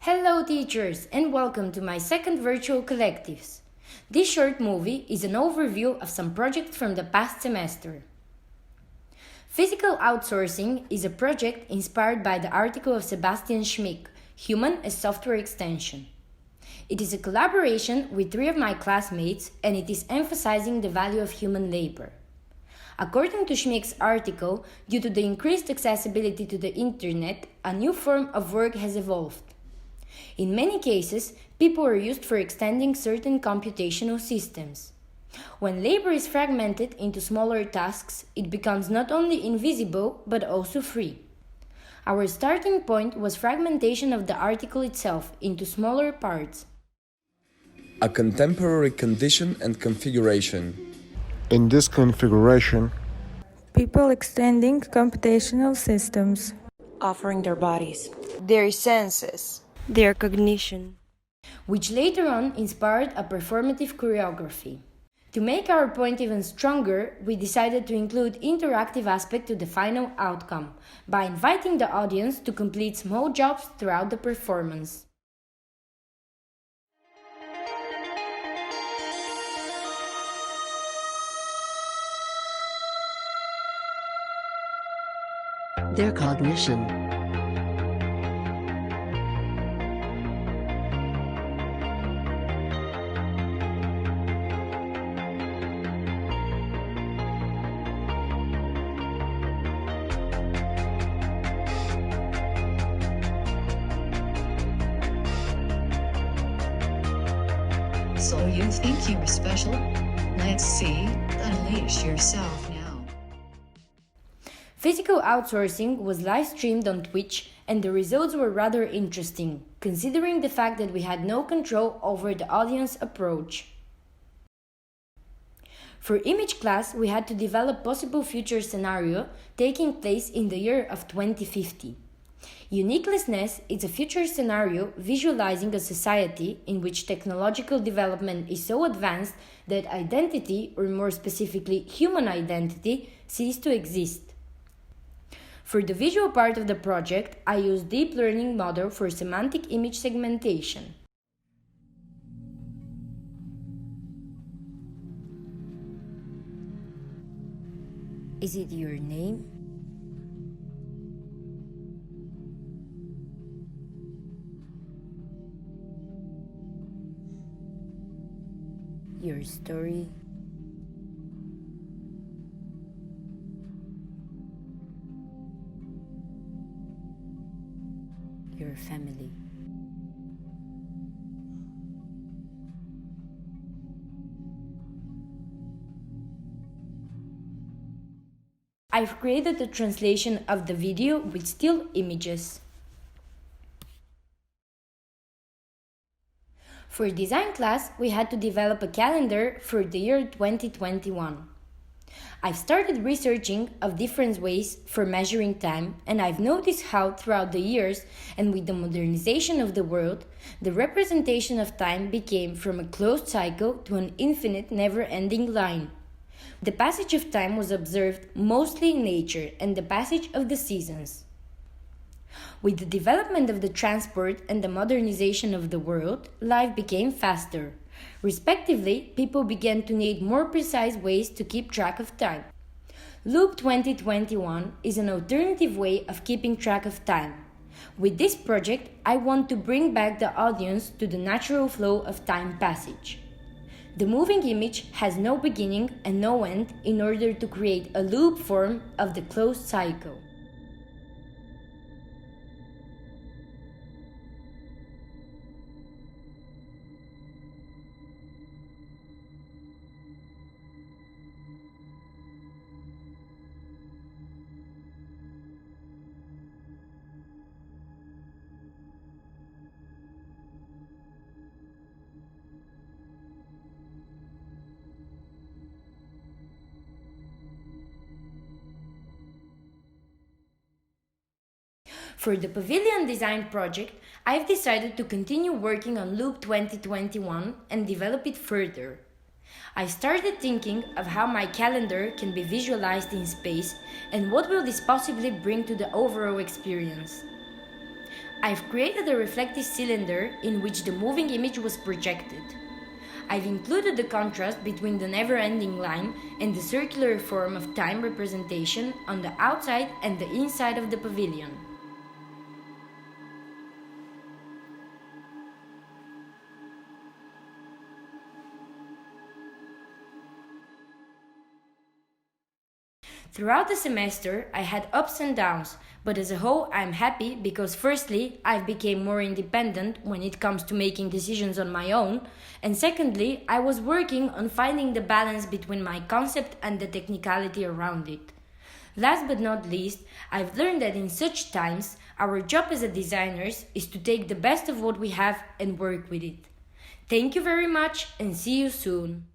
Hello teachers and welcome to my second virtual collectives. This short movie is an overview of some projects from the past semester. Physical outsourcing is a project inspired by the article of Sebastian Schmick, Human as Software Extension. It is a collaboration with 3 of my classmates and it is emphasizing the value of human labor. According to Schmick's article, due to the increased accessibility to the internet, a new form of work has evolved. In many cases, people are used for extending certain computational systems. When labor is fragmented into smaller tasks, it becomes not only invisible but also free. Our starting point was fragmentation of the article itself into smaller parts. A contemporary condition and configuration. In this configuration, people extending computational systems, offering their bodies, their senses, their cognition, which later on inspired a performative choreography. To make our point even stronger, we decided to include interactive aspect to the final outcome by inviting the audience to complete small jobs throughout the performance. Their cognition, So you think you're special? Let's see, unleash yourself now. Physical outsourcing was live-streamed on Twitch and the results were rather interesting, considering the fact that we had no control over the audience approach. For image class, we had to develop possible future scenario taking place in the year of 2050. Uniquelessness is a future scenario visualizing a society in which technological development is so advanced that identity, or more specifically human identity, ceases to exist. For the visual part of the project, I used deep learning model for semantic image segmentation. Is it your name? Your story? Your family? I've created a translation of the video with still images. For design class, we had to develop a calendar for the year 2021. I've started researching of different ways for measuring time, and I've noticed how throughout the years and with the modernization of the world, the representation of time became from a closed cycle to an infinite, never-ending line. The passage of time was observed mostly in nature and the passage of the seasons. With the development of the transport and the modernization of the world, life became faster. Respectively, people began to need more precise ways to keep track of time. Loop 2021 is an alternative way of keeping track of time. With this project, I want to bring back the audience to the natural flow of time passage. The moving image has no beginning and no end in order to create a loop form of the closed cycle. For the pavilion design project, I've decided to continue working on Loop 2021 and develop it further. I started thinking of how my calendar can be visualized in space and what will this possibly bring to the overall experience. I've created a reflective cylinder in which the moving image was projected. I've included the contrast between the never-ending line and the circular form of time representation on the outside and the inside of the pavilion. Throughout the semester, I had ups and downs, but as a whole, I'm happy because firstly, I've become more independent when it comes to making decisions on my own, and secondly, I was working on finding the balance between my concept and the technicality around it. Last but not least, I've learned that in such times, our job as a designers is to take the best of what we have and work with it. Thank you very much and see you soon.